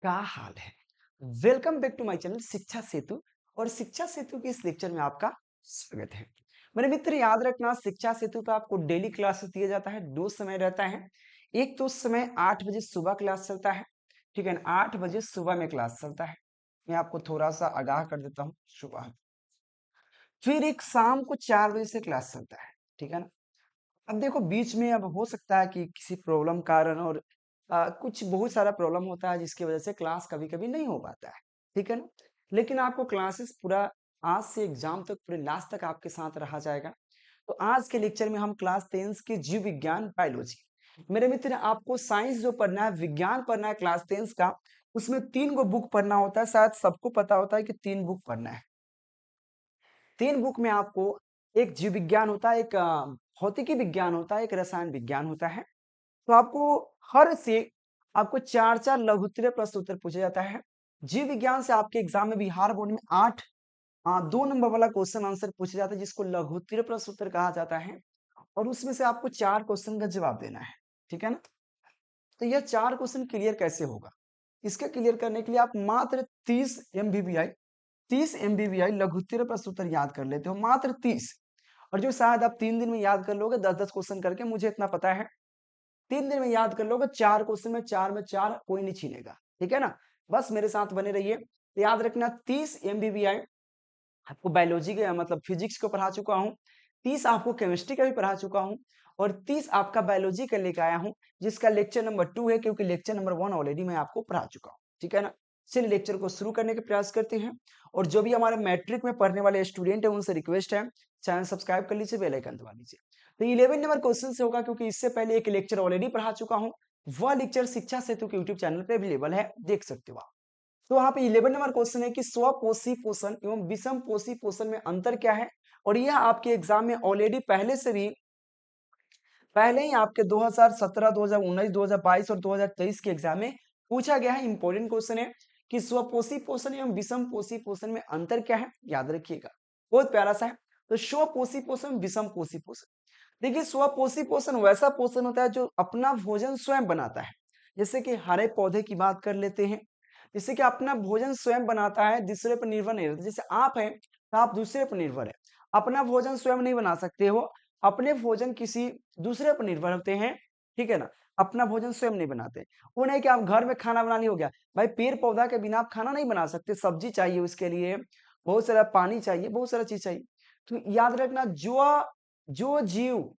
क्या हाल है। Welcome back to my channel Shiksha Setu. और शिक्षा सेतु के इस लेक्चर में आपका स्वागत है। मेरे मित्र, याद रखना, शिक्षा सेतु पे आपको डेली क्लासेस दिया जाता है। दो समय रहता है। एक तो समय 8 बजे सुबह क्लास चलता है, ठीक है ना। 8 बजे सुबह में क्लास चलता है। मैं आपको थोड़ा सा आगाह कर देता हूँ। सुबह फिर एक शाम को 4 बजे से क्लास चलता है, ठीक है ना। अब देखो, बीच में अब हो सकता है कि किसी प्रॉब्लम कारण और कुछ बहुत सारा प्रॉब्लम होता है जिसकी वजह से क्लास कभी कभी नहीं हो पाता है, ठीक है ना। लेकिन आपको क्लासेस पूरा आज से एग्जाम तक, पूरे लास्ट तक आपके साथ रहा जाएगा। तो आज के लेक्चर में हम क्लास 10 के जीव विज्ञान बायोलॉजी, मेरे मित्र, आपको साइंस जो पढ़ना है, विज्ञान पढ़ना है क्लास 10 का, उसमें 3 गो बुक पढ़ना होता है। शायद सबको पता होता है कि 3 बुक पढ़ना है। 3 बुक में आपको एक जीव विज्ञान होता है, एक भौतिकी विज्ञान होता है, एक रसायन विज्ञान होता है। तो आपको हर से आपको 4-4 लघुत्तरीय प्रश्न उत्तर पूछा जाता है। जीव विज्ञान से आपके एग्जाम में बिहार बोर्ड में 2 नंबर वाला क्वेश्चन आंसर पूछा जाता है, जिसको लघुत्तरीय प्रश्न उत्तर कहा जाता है। और उसमें से आपको 4 क्वेश्चन का जवाब देना है, ठीक है ना। तो यह 4 क्वेश्चन क्लियर कैसे होगा? इसके क्लियर करने के लिए आप मात्र 30 MBBI 30 MBBI लघुत्तरीय प्रश्न उत्तर याद कर लेते हो, मात्र 30। और जो शायद आप 3 दिन में याद कर लोगे 10-10 क्वेश्चन करके, मुझे इतना पता है। 3 दिन में याद कर लोगे 4 क्वेश्चन में, 4 में 4 कोई नहीं छीनेगा, ठीक है ना। बस मेरे साथ बने रहिए। याद रखना, 30 MBBI आपको बायोलॉजी के मतलब फिजिक्स को पढ़ा चुका हूँ, 30 आपको केमिस्ट्री का भी पढ़ा चुका हूँ, और 30 आपका बायोलॉजी का लेकर आया हूँ, जिसका लेक्चर नंबर 2 है, क्योंकि लेक्चर नंबर 1 ऑलरेडी मैं आपको पढ़ा चुका हूँ, ठीक है ना। चलिए लेक्चर को शुरू करने का प्रयास करते हैं। और जो भी हमारे मैट्रिक में पढ़ने वाले स्टूडेंट है, उनसे रिक्वेस्ट है, चैनल सब्सक्राइब कर लीजिए, बेल आइकन दबा लीजिए। तो 11 नंबर क्वेश्चन से होगा, क्योंकि इससे पहले एक लेक्चर ऑलरेडी पढ़ा चुका हूँ। वह लेक्चर शिक्षा सेतु के यूट्यूब चैनल पे अवेलेबल है, देख सकते हो आप। तो वहां पे 11 नंबर क्वेश्चन है कि स्वपोषी पोषण एवं विषम पोषी पोषण में अंतर क्या है। और यह आपके एग्जाम में ऑलरेडी पहले ही आपके 2017, 2019, 2022 और 2023 के एग्जाम में पूछा गया है। इंपॉर्टेंट क्वेश्चन है कि स्वपोषी पोषण एवं विषम पोषी पोषण में अंतर क्या है, याद रखिएगा। बहुत प्यारा सा है। तो स्वपोषी पोषण, विषम पोषी पोषण। देखिए, स्वपोषी पोषण वैसा पोषण होता है जो अपना भोजन स्वयं बनाता है। जैसे कि हरे पौधे की बात कर लेते हैं, जैसे कि अपना भोजन स्वयं बनाता है, दूसरे पर निर्भर नहीं रहता। जैसे आप हैं तो आप दूसरे पर निर्भर है, अपना भोजन स्वयं नहीं बना सकते हो, अपने भोजन किसी दूसरे पर निर्भर होते हैं, ठीक है ना। अपना भोजन स्वयं नहीं बनाते। वो नहीं कि आप घर में खाना बनानी हो गया, भाई पेड़ पौधा के बिना आप खाना नहीं बना सकते, सब्जी चाहिए उसके लिए, बहुत सारा पानी चाहिए, बहुत सारा चीज चाहिए। तो याद रखना, जो जीव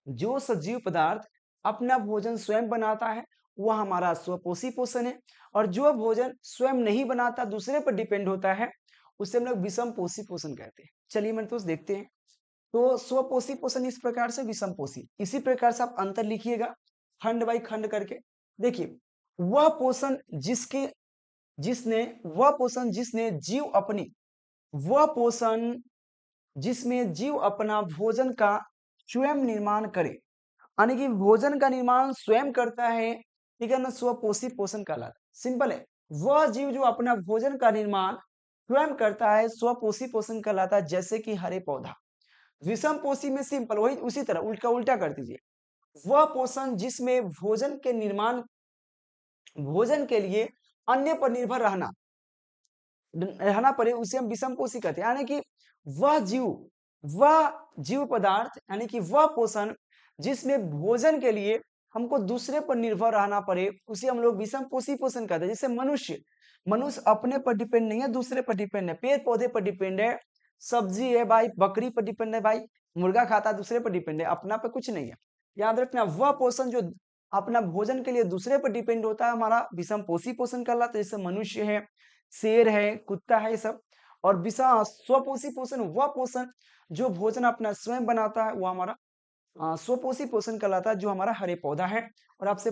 जो सजीव पदार्थ अपना भोजन स्वयं बनाता है, वह हमारा स्वपोषी पोषण है। और जो भोजन स्वयं नहीं बनाता, दूसरे पर डिपेंड होता है, उसे हम लोग विषम पोषी पोषण कहते हैं। चलिए मेरे दोस्त देखते हैं। तो स्वपोषी पोषण इस प्रकार से, विषम पोषी इसी प्रकार से आप अंतर लिखिएगा, खंड बाई खंड करके। देखिए, वह पोषण जिसके जिसने वह पोषण जिसने जीव अपनी वह पोषण जिसमें जीव अपना भोजन का स्वयं निर्माण करे, यानी कि भोजन का निर्माण स्वयं करता है, ठीक है ना, स्वपोषी पोषण कहलाता है। सिंपल है। वह जीव जो अपना भोजन का निर्माण स्वयं करता है, स्वपोषी पोषण कहलाता है, जैसे कि हरे पौधा। विषम पोषी में सिंपल वही, उसी तरह उल्टा उल्टा कर दीजिए। वह पोषण जिसमें भोजन के लिए अन्य पर निर्भर रहना पड़े, उसे हम विषम पोषी कहते हैं। यानी कि वह जीव वह जीव पदार्थ, यानी कि वह पोषण जिसमें भोजन के लिए हमको दूसरे पर निर्भर रहना पड़े, उसे हम लोग विषम पोषी पोषण कहते हैं। जैसे मनुष्य मनुष्य अपने पर डिपेंड नहीं है, दूसरे पर डिपेंड है, पेड़ पौधे पर डिपेंड है, सब्जी है भाई, बकरी पर डिपेंड है भाई, मुर्गा खाता है, दूसरे पर डिपेंड है, अपना पर कुछ नहीं है। याद रखना, वह पोषण जो अपना भोजन के लिए दूसरे पर डिपेंड होता है, हमारा विषम पोषी पोषण कहलाता है। जैसे मनुष्य है, शेर है, कुत्ता है, ये सब। और स्वपोषी पोषण वह पोषण जो भोजन अपना स्वयं बनाता है, वो हमारा स्वपोषी पोषण कहलाता है, जो हमारा हरे पौधा है। और आपसे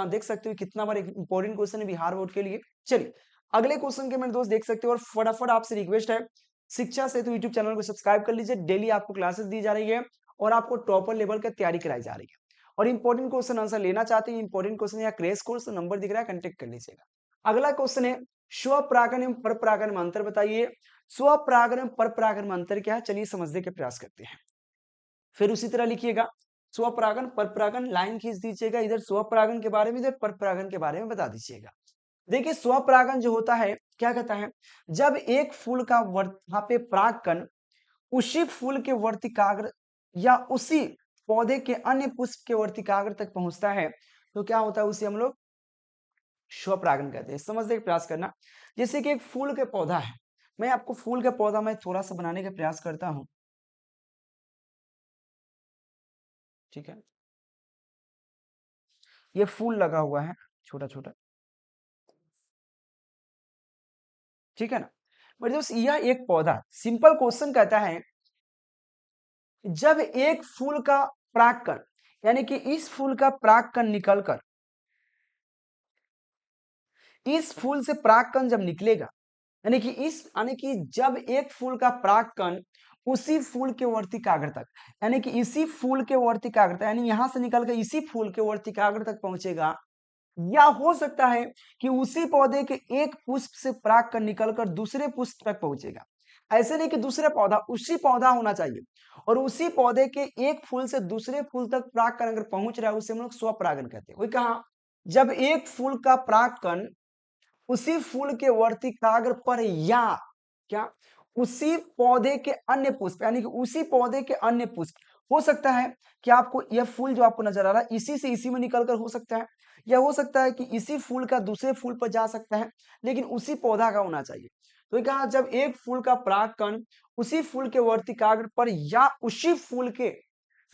देख सकते हो कितना बार इंपॉर्टेंट क्वेश्चन है बिहार बोर्ड के लिए। चलिए अगले क्वेश्चन के मेरे दोस्त देख सकते हो। और फटाफट आपसे रिक्वेस्ट है, शिक्षा सेतु यूट्यूब चैनल को सब्सक्राइब कर लीजिए। डेली आपको क्लासेस दी जा रही है और आपको टॉपर लेवल की तैयारी कराई जा रही है। और इंपॉर्टेंट क्वेश्चन आंसर लेना चाहते हैं, इंपॉर्टेंट क्वेश्चन या क्रेश कोर्स, नंबर दिख रहा है, कंटेक्ट कर लीजिएगा। अगला क्वेश्चन है, स्वपरागण एवं परपरागण में अंतर बताइए। स्वपरागण एवं परपरागण में अंतर क्या है, चलिए समझने के प्रयास करते हैं। फिर उसी तरह लिखिएगा, स्वपरागण परपरागण, लाइन खींच दीजिएगा, इधर स्वपरागण के बारे में, इधर परपरागण के बारे में बता दीजिएगा। देखिए स्वपरागन जो होता है क्या कहता है, जब एक फूल का वहाँ पे परागकण उसी फूल के वर्तिकाग्र या उसी पौधे के अन्य पुष्प के वर्तिकाग्र तक पहुंचता है तो क्या होता है, उसे हम लोग स्वपरागन कहते हैं। समझने का प्रयास करना। जैसे कि एक फूल के पौधा है, मैं आपको फूल का पौधा मैं थोड़ा सा बनाने का प्रयास करता हूँ। ठीक है, ये फूल लगा हुआ है छोटा छोटा, ठीक है ना। बट दोस्त यह एक पौधा, सिंपल क्वेश्चन कहता है जब एक फूल का परागकण यानी कि इस फूल का परागकण निकलकर इस फूल से परागकण जब निकलेगा, यानी कि जब एक फूल का परागकण उसी फूल के वर्तिकाग्र तक, यानी कि इसी फूल के वर्तिकाग्र तक, यानी यहां से निकल कर इसी फूल के वर्तिकाग्र तक पहुंचेगा, या हो सकता है कि उसी पौधे के एक पुष्प से परागकण निकलकर दूसरे पुष्प तक पहुंचेगा। ऐसे नहीं कि दूसरे पौधा, उसी पौधा होना चाहिए और उसी पौधे के एक फूल से दूसरे फूल तक परागकण अगर पहुंच रहा है उसे हम लोग स्वपरागन कहते हैं। वही कहा, जब एक फूल का परागकण उसी फूल के वर्तिकाग्र पर या क्या उसी पौधे के अन्य पुष्प, यानी कि उसी पौधे के अन्य पुष्प, हो सकता है कि आपको यह फूल जो आपको नजर आ रहा है इसी से इसी में निकलकर हो सकता है, या हो सकता है कि इसी फूल का दूसरे फूल पर जा सकता है, लेकिन उसी पौधा का होना चाहिए। तो ये कहा जब एक फूल का परागकण उसी फूल के वर्तिकाग्र पर या उसी फूल के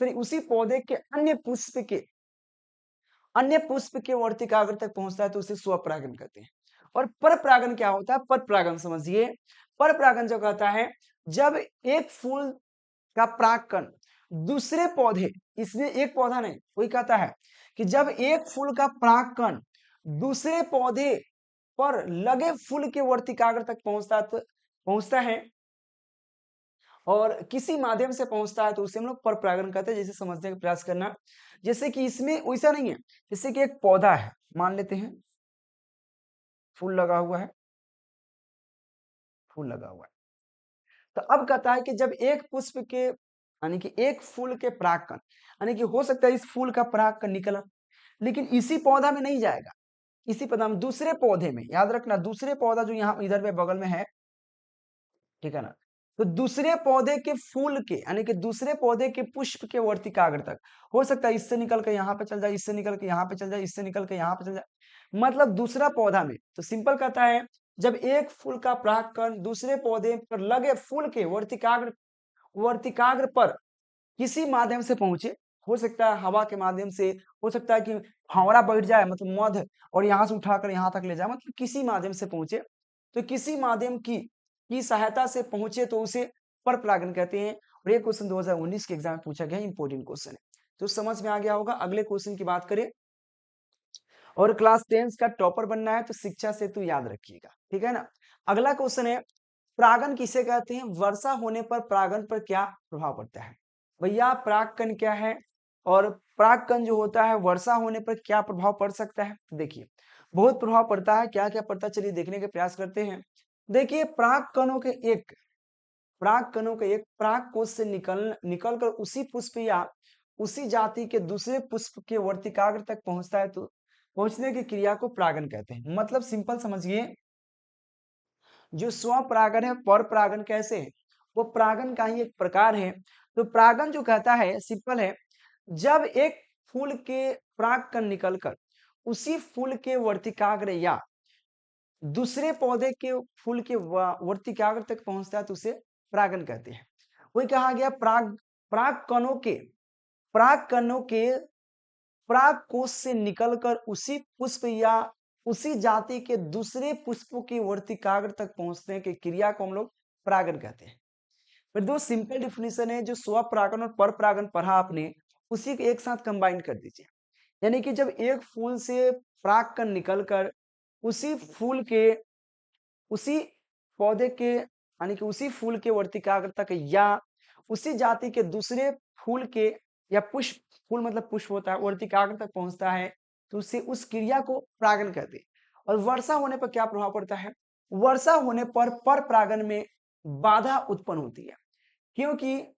सॉरी उसी पौधे के अन्य पुष्प के वर्तिकाग्र तक पहुंचता है तो उसे स्वपरागन कहते हैं। और परपरागन क्या होता है, परपरागन समझिए। परपरागन जो कहता है जब एक फूल का परागकण दूसरे पौधे, इसमें एक पौधा नहीं, वही कहता है कि जब एक फूल का परागकण दूसरे पौधे पर लगे फूल के वर्तिकाग्र तक पहुंचता है और किसी माध्यम से पहुंचता है तो उसे हम लोग परपरागन कहते हैं। जैसे समझने का प्रयास करना, जैसे कि इसमें वैसा नहीं है, जैसे कि एक पौधा है, मान लेते हैं फूल लगा हुआ है, फूल लगा हुआ है, तो अब कहता है कि जब एक पुष्प के यानी कि एक फूल के परागकण, यानी कि हो सकता है इस फूल का परागकण निकला, लेकिन इसी पौधा में नहीं जाएगा, इसी पौधा में दूसरे पौधे में, याद रखना दूसरे पौधा जो यहाँ इधर पे बगल में है, ठीक है ना। तो दूसरे पौधे के फूल के यानी कि दूसरे पौधे के पुष्प के वर्तिकाग्र तक, हो सकता है इससे निकल के यहाँ पे चल जाए, इससे निकल के यहाँ पे चल जाए, इससे निकल के यहाँ पे चल जाए, मतलब दूसरा पौधा में। तो सिंपल कहता है जब एक फूल का परागकण दूसरे पौधे पर लगे फूल के वर्तिकाग्र पर किसी माध्यम से पहुंचे, हो सकता है हवा के माध्यम से, हो सकता है कि फावड़ा बैठ जाए मतलब मध और यहाँ से उठाकर यहाँ तक ले जाए, मतलब किसी माध्यम से पहुंचे, तो किसी माध्यम की सहायता से पहुंचे तो उसे परपरागन कहते हैं। और ये क्वेश्चन 2019 के एग्जाम में पूछा गया इंपोर्टेंट क्वेश्चन है, तो समझ में आ गया होगा। अगले क्वेश्चन की बात करें, और क्लास 10 का टॉपर बनना है तो शिक्षा सेतु याद रखिएगा, ठीक है ना। अगला क्वेश्चन है परागन किसे कहते हैं, वर्षा होने पर परागन पर क्या प्रभाव पड़ता है। भैया परागकण क्या है और परागकण जो होता है वर्षा होने पर क्या प्रभाव पड़ सकता है। देखिए बहुत प्रभाव पड़ता है, क्या क्या पड़ता है चलिए देखने के प्रयास करते हैं। देखिए पराग कणों के एक पराग कोश से निकलकर उसी पुष्प या उसी जाति के दूसरे पुष्प के वर्तिकाग्र तक पहुंचता है तो पहुंचने की क्रिया को परागन कहते हैं। मतलब सिंपल समझिए, जो स्वपरागन है पर परागन कैसे है, वो परागन का ही एक प्रकार है। तो परागन जो कहता है सिंपल है, जब एक फूल के परागकण निकलकर उसी फूल के वर्तिकाग्र या दूसरे पौधे के फूल के वर्तिकाग्र तक पहुंचता है तो उसे परागन कहते हैं। वही कहा गया पराग कणों के पराग कोश से निकलकर उसी पुष्प या उसी जाति के दूसरे पुष्पों के वर्तिकाग्र तक पहुंचने की क्रिया को हम लोग परागन कहते हैं। फिर दो सिंपल डिफिनेशन है, जो स्वपरागन और परपरागन पढ़ा आपने उसी को एक साथ कंबाइन कर दीजिए। यानी कि जब एक फूल से परागकण निकलकर उसी फूल के उसी पौधे के यानी कि उसी फूल के वर्तिकाग्र तक या उसी जाति के दूसरे फूल के या पुष्प, फूल मतलब पुष्प होता है, वर्तिकाग्र तक पहुंचता है तो उसे उस क्रिया को परागन कहते हैं। और वर्षा होने पर क्या प्रभाव पड़ता है, वर्षा होने पर परागन में बाधा उत्पन्न होती है, क्योंकि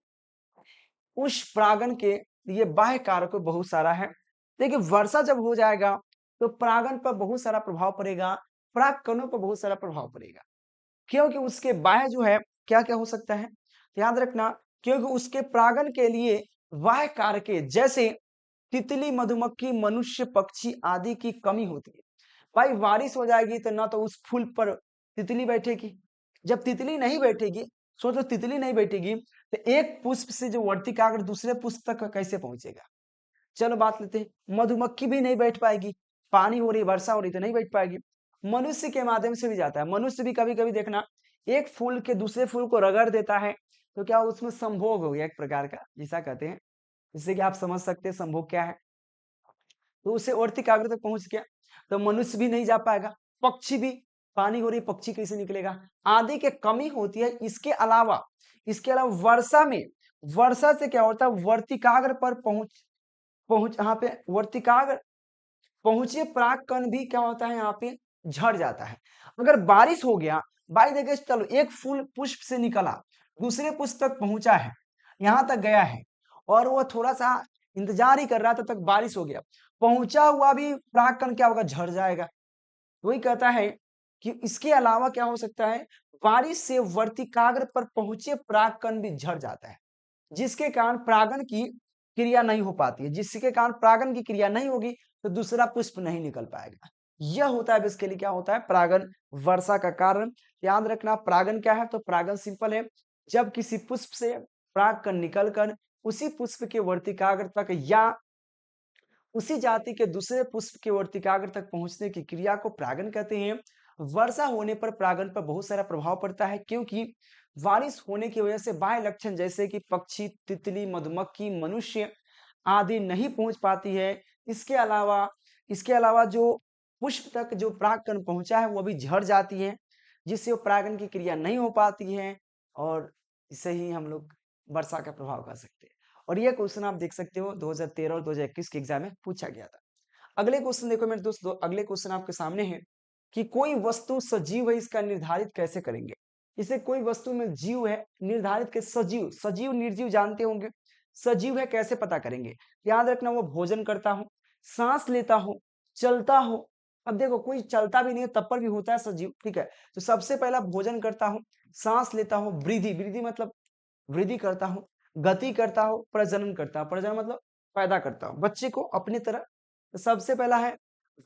उस परागन के लिए बाह्य कारक बहुत सारा है। देखिए वर्षा जब हो जाएगा तो परागन पर बहुत सारा प्रभाव पड़ेगा, पराग कणों पर बहुत सारा प्रभाव पड़ेगा, क्योंकि उसके बाह्य जो है क्या क्या हो सकता है, याद रखना, क्योंकि उसके परागण के लिए बाह्य कारक जैसे तितली, मधुमक्खी, मनुष्य, पक्षी आदि की कमी होती है। भाई बारिश हो जाएगी तो ना तो उस फूल पर तितली बैठेगी, जब तितली नहीं बैठेगी, सोचो तितली नहीं बैठेगी तो एक पुष्प से जो वर्तिकाग्र दूसरे पुष्प तक कैसे पहुंचेगा। चलो बात लेते हैं, मधुमक्खी भी नहीं बैठ पाएगी, पानी हो रही, वर्षा हो रही तो नहीं बैठ पाएगी। मनुष्य के माध्यम से भी जाता है, मनुष्य भी कभी कभी देखना एक फूल के दूसरे फूल को रगड़ देता है, तो क्या उसमें संभोग हो गया एक प्रकार का, जिसा कहते हैं, जिससे कि आप समझ सकते हैं संभोग क्या है। तो उसे वर्तिकाग्र तक पहुंच गया, तो मनुष्य भी नहीं जा पाएगा, पक्षी भी, पानी हो रही पक्षी कैसे निकलेगा, आदि के कमी होती है। इसके अलावा वर्षा में, वर्षा से क्या होता है, वर्तिकाग्र पर पहुंच पहुंच यहाँ पे वर्तिकाग्र पहुंचे पराग कण भी क्या होता है, यहाँ पे झड़ जाता है। अगर बारिश हो गया, बाई देखिए, चलो एक फूल पुष्प से निकला, दूसरे पुष्प तक पहुंचा है, यहाँ तक गया है, और वो थोड़ा सा इंतजार ही कर रहा था, तब तक बारिश हो गया, पहुंचा हुआ भी पराग कण क्या होगा, झड़ जाएगा। वही कहता है कि इसके अलावा क्या हो सकता है, बारिश से वर्तिकाग्र पर पहुंचे पराग कण भी झड़ जाता है, जिसके कारण परागण की क्रिया नहीं हो पाती है, जिसके कारण परागण की क्रिया नहीं होगी तो दूसरा पुष्प नहीं निकल पाएगा। यह होता है बेसिकली, क्या होता है, परागण वर्षा का कारण। याद रखना परागण क्या है, तो परागण सिंपल है, जब किसी पुष्प से परागकण निकलकर उसी पुष्प के वर्तिकाग्र तक या उसी जाति के दूसरे पुष्प के वर्तिकाग्र तक पहुंचने की क्रिया को परागण कहते हैं। वर्षा होने पर परागण पर बहुत सारा प्रभाव पड़ता है, क्योंकि बारिश होने की वजह से बाह्य लक्षण जैसे कि पक्षी, तितली, मधुमक्खी, मनुष्य आदि नहीं पहुंच पाती है। इसके अलावा जो पुष्प तक जो परागकण पहुंचा है वो भी झड़ जाती है, जिससे वो परागण की क्रिया नहीं हो पाती है, और इसे ही हम लोग वर्षा का प्रभाव कह सकते हैं। और ये क्वेश्चन आप देख सकते हो 2013 और 2021 के एग्जाम में पूछा गया था। अगले क्वेश्चन देखो मेरे दोस्तों, अगले क्वेश्चन आपके सामने है कि कोई वस्तु सजीव है, इसका निर्धारित कैसे करेंगे। इसे कोई वस्तु में जीव है, निर्धारित के सजीव, सजीव निर्जीव जानते होंगे, सजीव है कैसे पता करेंगे। याद रखना, वो भोजन करता हो, सांस लेता हो, चलता हो। अब देखो कोई चलता भी नहीं है तब पर भी होता है सजीव, ठीक है। तो सबसे पहला भोजन करता हूँ, सांस लेता हूँ, वृद्धि, वृद्धि मतलब वृद्धि करता हूँ, गति करता हूँ, प्रजनन करता हूँ, प्रजनन मतलब पैदा करता हूँ बच्चे को अपनी तरह। तो सबसे पहला है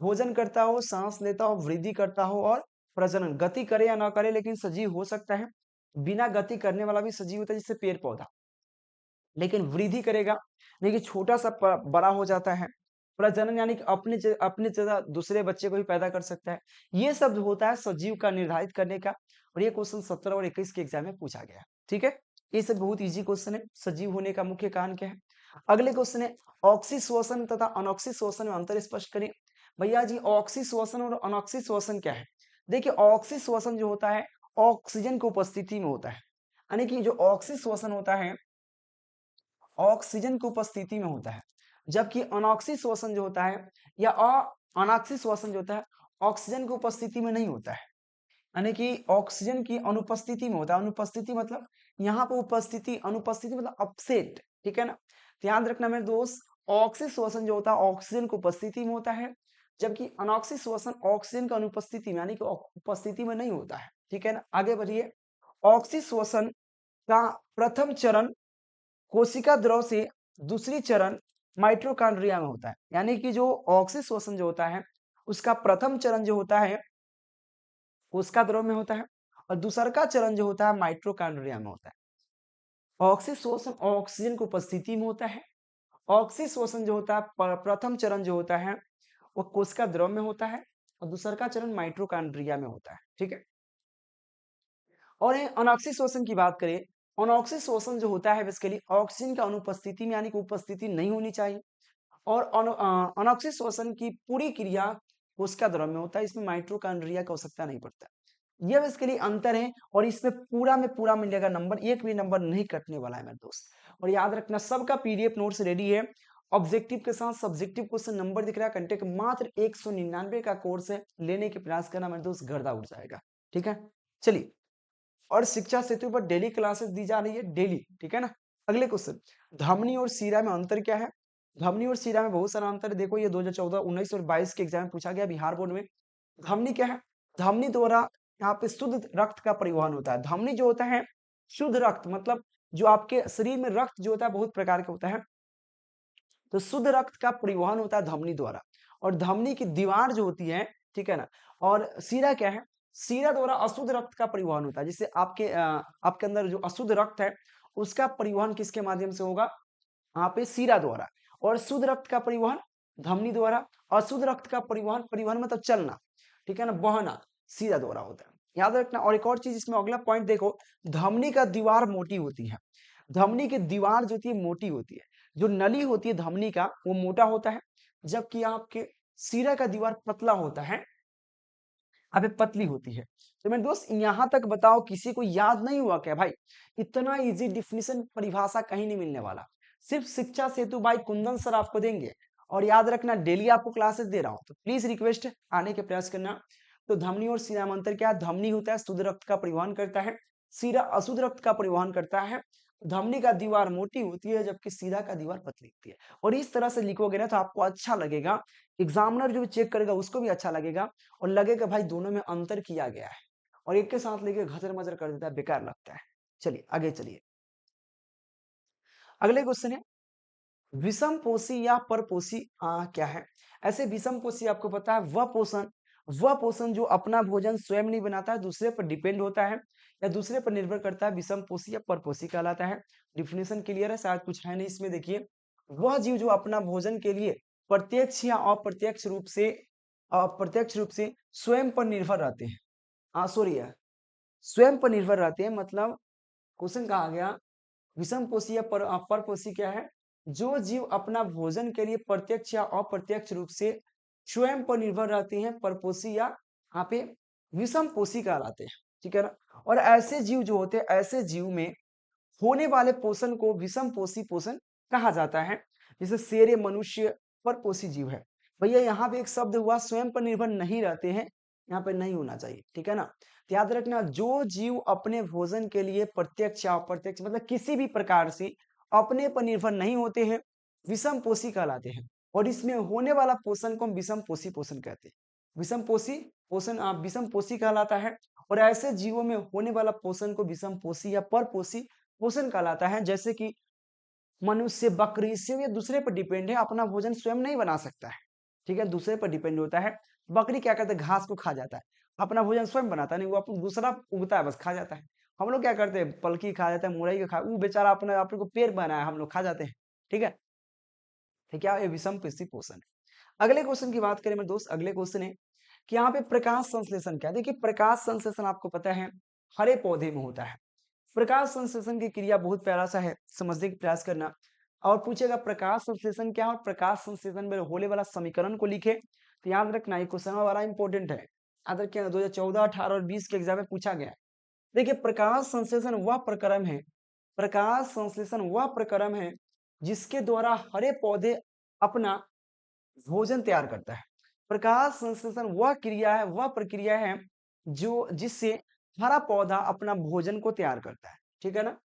भोजन करता हूँ, सांस लेता हूँ, वृद्धि करता हूँ और प्रजनन, गति करे या ना करे लेकिन सजीव हो सकता है। बिना गति करने वाला भी सजीव होता है, जैसे पेड़ पौधा, लेकिन वृद्धि करेगा, देखिए छोटा सा बड़ा हो जाता है। प्रजनन यानी कि अपने जगह दूसरे बच्चे को भी पैदा कर सकता है। ये सब जो होता है सजीव का निर्धारित करने का, और ये क्वेश्चन 17 और 21 के एग्जाम में पूछा गया है, ठीक है। ये सब बहुत इजी क्वेश्चन है। सजीव होने का मुख्य कारण क्या है। अगले क्वेश्चन है ऑक्सी श्वसन तथा अनॉक्सी श्वसन में अंतर स्पष्ट करें। भैया जी ऑक्सी श्वसन और अनॉक्सी श्वसन क्या है। देखिए ऑक्सी श्वसन जो होता है ऑक्सीजन की उपस्थिति में होता है, यानी कि जो ऑक्सी श्वसन होता है ऑक्सीजन की उपस्थिति में होता है, जबकि अनॉक्सी श्वसन जो होता है या अनॉक्सी श्वसन जो होता है ऑक्सीजन की उपस्थिति में नहीं होता है, यानी कि ऑक्सीजन की अनुपस्थिति में होता है। अनुपस्थिति मतलब यहाँ पर उपस्थिति, अनुपस्थिति मतलब अपसेट, ठीक है ना। तो याद रखना मेरे दोस्त, ऑक्सी श्वसन जो होता है ऑक्सीजन की उपस्थिति में होता है, जबकि अनॉक्सी श्वसन ऑक्सीजन की अनुपस्थिति में यानी कि उपस्थिति में नहीं होता है, ठीक है ना। आगे बढ़िए। ऑक्सी श्वसन का प्रथम चरण कोशिका द्रव से दूसरी चरण माइटोकॉन्ड्रिया में होता है, यानी कि जो ऑक्सी श्वसन जो होता है उसका प्रथम चरण जो होता है कोशिका द्रव में होता है, और दूसरा का चरण जो होता है माइटोकॉन्ड्रिया में होता है। ऑक्सी श्वसन ऑक्सीजन की उपस्थिति में होता है, ऑक्सी श्वसन जो होता है प्रथम चरण जो होता है वो कोशिका द्रव में होता है, और दूसरा का चरण माइटोकॉन्ड्रिया में होता है, ठीक है। और अनॉक्सी श्वसन की बात करें, अनॉक्सी श्वसन जो होता है बेसिकली ऑक्सीजन की अनुपस्थिति में यानी कि उपस्थिति नहीं होनी चाहिए, और अनॉक्सी श्वसन की पूरी क्रिया कोशिका द्रव में होता है, इसमें माइटोकॉन्ड्रिया की आवश्यकता नहीं पड़ता। यह बेसिकली अंतर है, और इसमें पूरा में पूरा मिलेगा नंबर, एक भी नंबर नहीं कटने वाला है मेरे दोस्त। और याद रखना सबका पीडीएफ नोट्स रेडी है, ऑब्जेक्टिव के साथ सब्जेक्टिव क्वेश्चन नंबर दिख रहा है, कंटेक्ट मात्र 199 का कोर्स है, लेने के प्रयास करना मेरे दोस्त, गर्दा उड़ जाएगा, ठीक है। चलिए, और शिक्षा सेतु पर डेली क्लासेस दी जा रही है, डेली, ठीक है ना। अगले क्वेश्चन, धमनी और सीरा में अंतर क्या है। धमनी और सीरा में बहुत सारा अंतर है, देखो ये 2014, 19 और 22 के एग्जाम में पूछा गया बिहार बोर्ड में। धमनी क्या है, धमनी द्वारा यहाँ पे शुद्ध रक्त का परिवहन होता है। धमनी जो होता है शुद्ध रक्त, मतलब जो आपके शरीर में रक्त जो होता है बहुत प्रकार का होता है, तो शुद्ध रक्त का परिवहन होता है धमनी द्वारा। और धमनी की दीवार जो होती है, ठीक है ना, और सीरा क्या है, सीरा द्वारा अशुद्ध रक्त का परिवहन होता है। जैसे आपके अंदर जो अशुद्ध रक्त है उसका परिवहन किसके माध्यम से होगा, यहाँ पे सीरा द्वारा। और शुद्ध रक्त का परिवहन धमनी द्वारा। अशुद्ध रक्त का परिवहन, परिवहन मतलब चलना, ठीक है ना, बहना, सीरा द्वारा होता है, याद रखना। और एक और चीज इसमें अगला पॉइंट देखो, धमनी का दीवार मोटी होती है। धमनी की दीवार जो होती है मोटी होती है। जो नली होती है धमनी का वो मोटा होता है, जबकि आपके सीरा का दीवार पतला होता है, अबे पतली होती है। तो मेरे दोस्त यहाँ तक बताओ किसी को याद नहीं हुआ क्या भाई? इतना इजी डिफिनीशन परिभाषा कहीं नहीं मिलने वाला, सिर्फ शिक्षा सेतु भाई कुंदन सर आपको देंगे। और याद रखना डेली आपको क्लासेस दे रहा हूँ, तो प्लीज रिक्वेस्ट आने के प्रयास करना। तो धमनी और सीरा में अंतर क्या है? धमनी होता है शुद्ध रक्त का परिवहन करता है, सीरा अशुद्ध रक्त का परिवहन करता है। धमनी का दीवार मोटी होती है जबकि सीरा का दीवार पतली होती है। और इस तरह से लिखोगे ना तो आपको अच्छा लगेगा, एग्जामिनर जो चेक करेगा उसको भी अच्छा लगेगा, और लगेगा भाई दोनों में अंतर किया गया है। और एक के साथ लेके घजर मजर कर देता है, बेकार लगता है। चलिए आगे चलिए, अगले क्वेश्चन है विषम पोषी या परपोषी क्या है? ऐसे विषम पोषी आपको पता है वह पोषण जो अपना भोजन स्वयं नहीं बनाता है, दूसरे पर डिपेंड होता है या दूसरे पर निर्भर करता है, विषम पोषी या परपोषी कहलाता है। डिफिनेशन क्लियर है? शायद कुछ है नहीं इसमें, देखिए, वह जीव जो अपना भोजन के लिए प्रत्यक्ष या अप्रत्यक्ष रूप से स्वयं पर निर्भर रहते हैं, सॉरी यार, स्वयं पर निर्भर रहते हैं, मतलब क्वेश्चन कहा गया विषम पोषी या परपोषी क्या है? जो जीव अपना भोजन के लिए प्रत्यक्ष या अप्रत्यक्ष रूप से स्वयं पर निर्भर रहते हैं, परपोषी या यहाँ पे विषम पोषी कहलाते हैं, ठीक है ना। और ऐसे जीव जो होते हैं, ऐसे जीव में होने वाले पोषण को विषम पोषी पोषण कहा जाता है। जैसे शेर मनुष्य परपोषी जीव है। भैया यहाँ पे एक शब्द हुआ स्वयं पर निर्भर नहीं रहते हैं, यहाँ पे नहीं होना चाहिए, ठीक है ना। तो याद रखना, जो जीव अपने भोजन के लिए प्रत्यक्ष या अप्रत्यक्ष मतलब किसी भी प्रकार से अपने पर निर्भर नहीं होते हैं, विषम पोषी कहलाते हैं। और इसमें होने वाला पोषण को हम विषम पोषी पोषण कहते हैं। विषम पोषी पोषण विषम पोषी कहलाता है। और ऐसे जीवों में होने वाला पोषण को विषम पोषी या परपोषी पोषण कहलाता है। जैसे कि मनुष्य, बकरी से ये दूसरे पर डिपेंड है, अपना भोजन स्वयं नहीं बना सकता है, ठीक है, दूसरे पर डिपेंड होता है। बकरी क्या करता है, घास को खा जाता है, अपना भोजन स्वयं बनाता नहीं, वो अपन दूसरा उगता है बस खा जाता है। हम लोग क्या करते हैं, पलकी खा जाते हैं, मुरई का खा, वो बेचारा अपने को पेड़ बनाया, हम लोग खा जाते हैं, ठीक है। तो क्या ये विषम पोषी पोषण है। अगले क्वेश्चन की बात करें मेरे दोस्त, अगले क्वेश्चन है कि यहाँ पे प्रकाश संश्लेषण क्या है? देखिए, प्रकाश संश्लेषण आपको पता है हरे पौधे में होता है। प्रकाश संश्लेषण की क्रिया बहुत प्यारा सा है, समझने का प्रयास करना। और पूछेगा प्रकाश संश्लेषण क्या है और प्रकाश संश्लेषण में होने वाला समीकरण को लिखे, तो याद रखना ये क्वेश्चन बड़ा इंपॉर्टेंट है। याद रखिए 2014, 18 और 20 के एग्जाम में पूछा गया है। देखिए, प्रकाश संश्लेषण वह प्रक्रम है, प्रकाश संश्लेषण वह प्रक्रम है जिसके द्वारा हरे पौधे अपना भोजन तैयार करता है। प्रकाश संश्लेषण वह क्रिया है, वह प्रक्रिया है जो जिससे हरा पौधा अपना भोजन को तैयार करता है, ठीक है ना।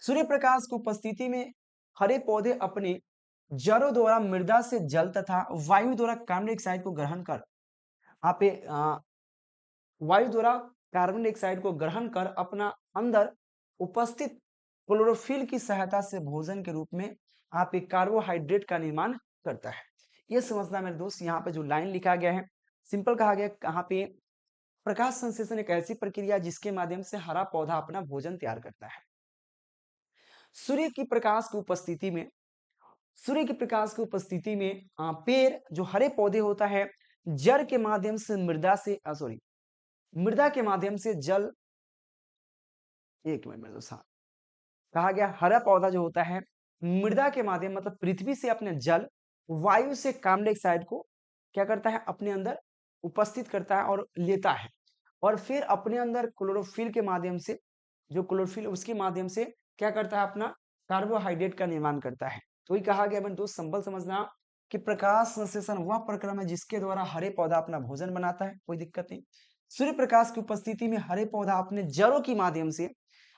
सूर्य प्रकाश की उपस्थिति में हरे पौधे अपने जड़ों द्वारा मृदा से जल तथा वायु द्वारा कार्बन डाइऑक्साइड को ग्रहण कर आप वायु द्वारा कार्बन डाइऑक्साइड को ग्रहण कर अपना अंदर उपस्थित क्लोरोफिल की सहायता से भोजन के रूप में आप एक कार्बोहाइड्रेट का निर्माण करता है। ये समझना मेरे दोस्त, यहाँ पे जो लाइन लिखा गया है सिंपल कहा गया, कहाँ पे प्रकाश संश्लेषण एक ऐसी प्रक्रिया जिसके माध्यम से हरा पौधा अपना भोजन तैयार करता है। सूर्य की प्रकाश की उपस्थिति में सूर्य के प्रकाश की उपस्थिति में पेड़ जो हरे पौधे होता है जड़ के माध्यम से मृदा के माध्यम से जल, एक मिनट में दोस्त, हाँ, कहा गया हरा पौधा जो होता है मृदा के माध्यम मतलब पृथ्वी से अपने जल, वायु से कार्बन डाइऑक्साइड को क्या करता है अपने अंदर उपस्थित करता है और लेता है। और फिर अपने अंदर क्लोरोफिल के माध्यम से, जो क्लोरोफिल उसके माध्यम से क्या करता है अपना कार्बोहाइड्रेट का निर्माण करता है। तो ये कहा गया दोस्त, संबल समझना कि प्रकाश संश्लेषण वह प्रक्रिया है जिसके द्वारा हरे पौधा अपना भोजन बनाता है, कोई दिक्कत नहीं। सूर्य प्रकाश की उपस्थिति में हरे पौधा अपने जड़ों के माध्यम से,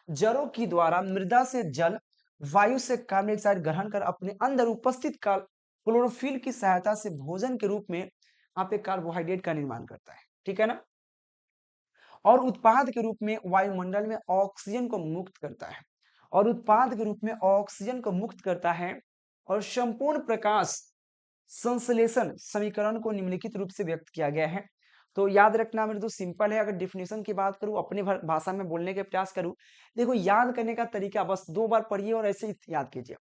जड़ों की द्वारा मृदा से जल, वायु से कार्बन डाइऑक्साइड ग्रहण कर अपने अंदर उपस्थित क्लोरोफिल की सहायता से भोजन के रूप में आप एक कार्बोहाइड्रेट का निर्माण करता है, ठीक है ना। और उत्पाद के रूप में वायुमंडल में ऑक्सीजन को मुक्त करता है, और उत्पाद के रूप में ऑक्सीजन को मुक्त करता है। और संपूर्ण प्रकाश संश्लेषण समीकरण को निम्नलिखित रूप से व्यक्त किया गया है। तो याद रखना मेरे दोस्त सिंपल है। अगर डिफिनेशन की बात करूं, अपनी भाषा में बोलने के प्रयास करूं, देखो याद करने का तरीका बस 2 बार पढ़िए और ऐसे ही याद कीजिए।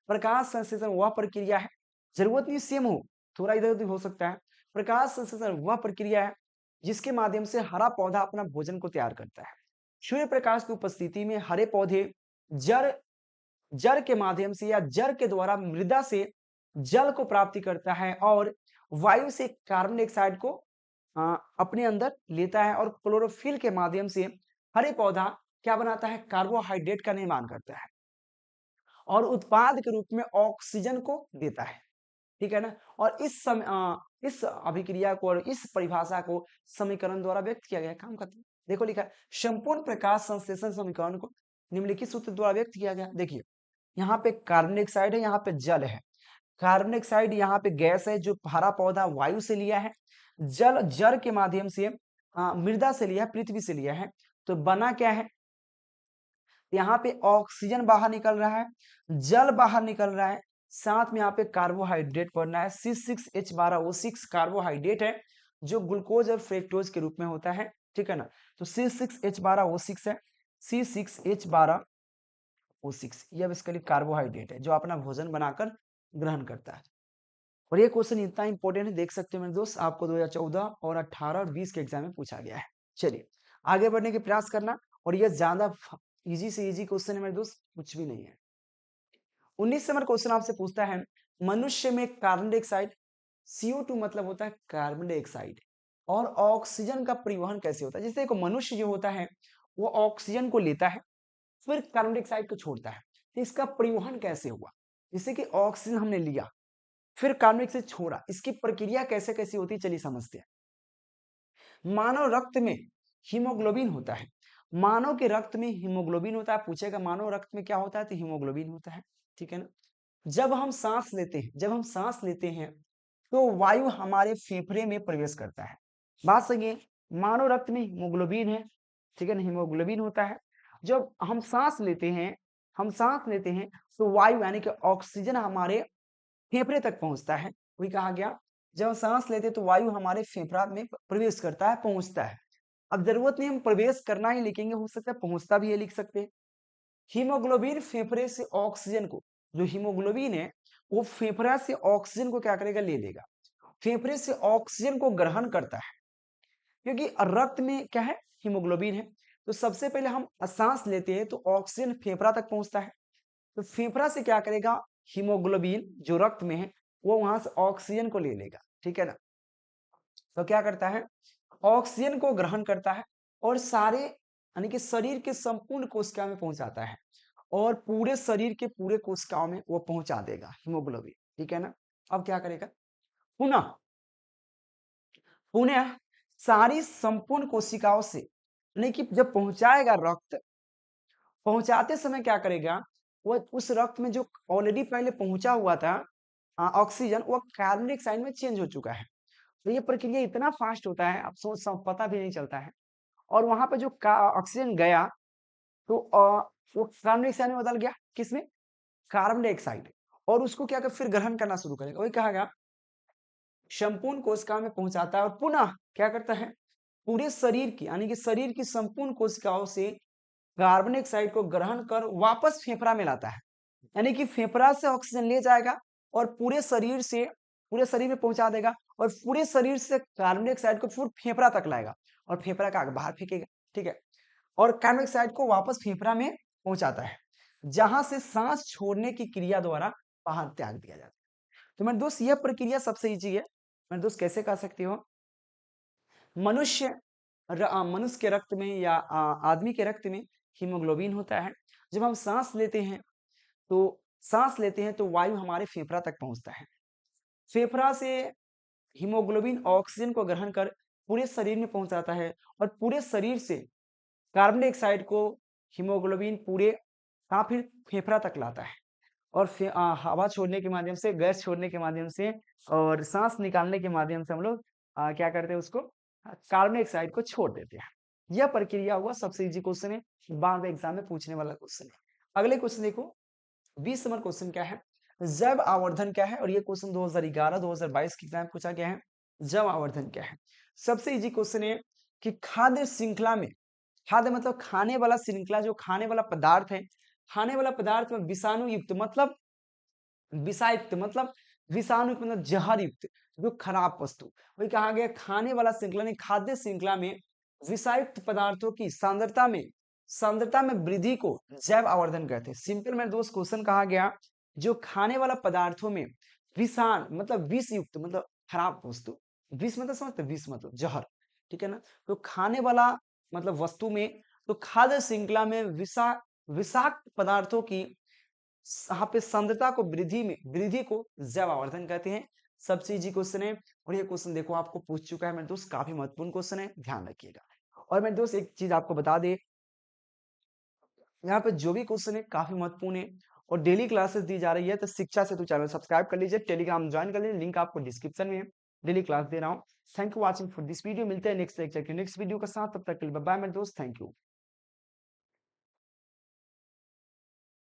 प्रकाश संश्लेषण वह प्रक्रिया है, जरूरत नहीं सेम हो, थोड़ा इधर उधर हो सकता है। प्रकाश संश्लेषण वह प्रक्रिया है जिसके माध्यम से हरा पौधा अपना भोजन को तैयार करता है। सूर्य प्रकाश की उपस्थिति में हरे पौधे जड़ जड़ के माध्यम से या जड़ के द्वारा मृदा से जल को प्राप्ति करता है, और वायु से कार्बन डाइऑक्साइड को अपने अंदर लेता है, और क्लोरोफिल के माध्यम से हरे पौधा क्या बनाता है, कार्बोहाइड्रेट का निर्माण करता है और उत्पाद के रूप में ऑक्सीजन को देता है। ठीक है ना। और इस अभिक्रिया को और इस परिभाषा को समीकरण द्वारा व्यक्त किया गया। काम करते हैं, देखो लिखा है संपूर्ण प्रकाश संश्लेषण समीकरण को निम्नलिखित सूत्र द्वारा व्यक्त किया गया। देखिए यहाँ पे कार्बन डाइऑक्साइड है, यहाँ पे जल है। कार्बन डाइऑक्साइड यहाँ पे गैस है जो हरा पौधा वायु से लिया है, जल जल के माध्यम से मृदा से लिया है, पृथ्वी से लिया है। तो बना क्या है, यहाँ पे ऑक्सीजन बाहर निकल रहा है, जल बाहर निकल रहा है, साथ में यहाँ पे कार्बोहाइड्रेट बनना है। C6H12O6 कार्बोहाइड्रेट है जो ग्लूकोज और फ्रेक्टोज के रूप में होता है। ठीक है ना। तो C6H12O6 है, C6H12O6 यह बेसिकली कार्बोहाइड्रेट है जो अपना भोजन बनाकर ग्रहण करता है। और ये क्वेश्चन इतना इंपॉर्टेंट है, देख सकते हो मेरे दोस्त, आपको 2014 और 18 और 20 के एग्जाम में पूछा गया है। चलिए आगे बढ़ने के प्रयास करना। और ये ज्यादा इजी से इजी क्वेश्चन है मेरे दोस्त, कुछ भी नहीं है। 19 नंबर क्वेश्चन आपसे पूछता है मनुष्य में कार्बन डाइऑक्साइड CO2 मतलब होता है कार्बन डाइऑक्साइड, और ऑक्सीजन का परिवहन कैसे होता है। जैसे एक मनुष्य जो होता है वो ऑक्सीजन को लेता है, फिर कार्बन डाइऑक्साइड को छोड़ता है, तो इसका परिवहन कैसे हुआ। जैसे कि ऑक्सीजन हमने लिया, फिर कार्बन डाइऑक्साइड छोड़ा, इसकी प्रक्रिया कैसे कैसे होती है, चलिए समझते हैं। मानव रक्त में हीमोग्लोबिन होता है, मानव के रक्त में हीमोग्लोबिन होता है। पूछेगा मानव रक्त में क्या होता है, तो हीमोग्लोबिन होता है। ठीक है ना। जब हम सांस लेते हैं तो वायु हमारे फेफड़े में प्रवेश करता है। बात सही है, मानव रक्त में हीमोग्लोबिन है। ठीक है ना, हीमोग्लोबिन होता है। जब हम सांस लेते हैं तो वायु यानी कि ऑक्सीजन हमारे फेफड़े तक पहुंचता है। वही कहा गया, जब हम सांस लेते हैं तो वायु हमारे फेफड़ा में प्रवेश करता है, पहुंचता है। अब जरूरत नहीं हम प्रवेश करना ही लिखेंगे, हो सकता है पहुंचता भी है लिख सकते हैं। हीमोग्लोबिन फेफड़े से ऑक्सीजन को, जो हीमोग्लोबिन है वो फेफड़ा से ऑक्सीजन को क्या करेगा, ले लेगा। फेफड़े से ऑक्सीजन को ग्रहण करता है, क्योंकि रक्त में क्या है, हीमोग्लोबिन है। तो सबसे पहले हम सांस लेते हैं तो ऑक्सीजन फेफड़ा तक पहुंचता है, तो फेफड़ा से क्या करेगा, हीमोग्लोबिन जो रक्त में है वो वहां से ऑक्सीजन को ले लेगा। ठीक है ना। तो क्या करता है, ऑक्सीजन को ग्रहण करता है और सारे यानी कि शरीर के संपूर्ण कोशिकाओं में पहुंचाता है, और पूरे शरीर के पूरे कोशिकाओं में वो पहुंचा देगा हीमोग्लोबिन। ठीक है ना। अब क्या करेगा, पुनः पुनः सारी संपूर्ण कोशिकाओं से, यानी कि जब पहुंचाएगा रक्त, पहुंचाते समय क्या करेगा, वो उस रक्त में जो ऑलरेडी पहले पहुंचा हुआ था ऑक्सीजन, वो कार्बन डाइऑक्साइड में चेंज हो चुका है। तो ये प्रक्रिया इतना फास्ट होता है, आप सोच पता भी नहीं चलता है। और वहां पे जो ऑक्सीजन गया तो वो कार्बन डाइऑक्साइड में बदल गया, किसमें, कार्बन डाइऑक्साइड। और उसको क्या कर फिर ग्रहण करना शुरू करेगा। वही कहा गया संपूर्ण कोशिकाओं में पहुंचाता है, और पुनः क्या करता है, पूरे शरीर की यानी कि शरीर की संपूर्ण कोशिकाओं से कार्बन डाइऑक्साइड को ग्रहण कर वापस फेफड़ा में लाता है। यानी कि फेफड़ा से ऑक्सीजन ले जाएगा और पूरे शरीर में पहुंचा देगा, और पूरे शरीर से कार्बन डाइऑक्साइड को फिर फेफड़ा तक लाएगा और फेफड़ा का आगे बाहर फेंकेगा। ठीक है। और कार्बन डाइऑक्साइड को वापस फेफड़ा में पहुंचाता है, जहां से सांस छोड़ने की क्रिया द्वारा बाहर त्याग दिया जाता है। तो मेरे दोस्त यह प्रक्रिया सबसे ईजी है। मेरे दोस्त कैसे कह सकते हो, मनुष्य मनुष्य के रक्त में या आदमी के रक्त में हीमोग्लोबिन होता है। जब हम सांस लेते हैं तो वायु हमारे फेफड़ा तक पहुंचता है। फेफड़ा से हीमोग्लोबिन ऑक्सीजन को ग्रहण कर पूरे शरीर में पहुंचाता है, और पूरे शरीर से कार्बन डाइऑक्साइड को हीमोग्लोबिन पूरे कहाँ, फिर फेफड़ा तक लाता है। और हवा छोड़ने के माध्यम से, गैस छोड़ने के माध्यम से और सांस निकालने के माध्यम से हम लोग क्या करते हैं, उसको कार्बन डाइऑक्साइड को छोड़ देते हैं। यह प्रक्रिया हुआ, सबसे इजी क्वेश्चन है, बाद में एग्जाम में पूछने वाला क्वेश्चन है। अगले क्वेश्चन देखो, 20 नंबर क्वेश्चन क्या है, जैव आवर्धन क्या है, और ये क्वेश्चन 2011-2022 के एग्जाम में पूछा गया है। जैव आवर्धन क्या है? सबसे इजी क्वेश्चन है कि खाद्य श्रृंखला में, खाद्य मतलब खाने वाला श्रृंखला, जो खाने वाला पदार्थ है, खाने वाला पदार्थ में विषाणु युक्त मतलब विषायुक्त मतलब विषाणु युक्त मतलब जहर युक्त जो खराब वस्तु, वही कहा गया खाने वाला श्रृंखला ने खाद्य श्रृंखला में विषायुक्त पदार्थों की सांद्रता में वृद्धि को जैव आवर्धन कहते हैं। सिंपल मेरे दोस्त क्वेश्चन कहा गया, जो खाने वाला पदार्थों में विषाण मतलब विष युक्त मतलब खराब वस्तु, विष मतलब समझते, विष मतलब जहर, ठीक है ना, तो खाने वाला मतलब वस्तु में, तो खाद्य श्रृंखला में विषाक्त पदार्थों की यहाँ पे सांद्रता को वृद्धि को जैव आवर्धन कहते हैं। सबसे इजी क्वेश्चन है, और ये क्वेश्चन देखो आपको पूछ चुका है मेरे दोस्त, काफी महत्वपूर्ण क्वेश्चन है, ध्यान रखिएगा। और मेरे दोस्त एक चीज आपको बता दे, यहाँ पे जो भी क्वेश्चन है काफी महत्वपूर्ण है, और डेली क्लासेस दी जा रही है, तो शिक्षा सेतु चैनल सब्सक्राइब कर लीजिए, टेलीग्राम ज्वाइन कर लीजिए, लिंक आपको डिस्क्रिप्शन में है। डेली क्लास दे रहा हूँ। Thank you watching for this video. मिलते हैं नेक्स्ट लेक्चर के नेक्स्ट वीडियो के साथ, तब तक के लिए बाय बाय मेरे दोस्त, थैंक यू।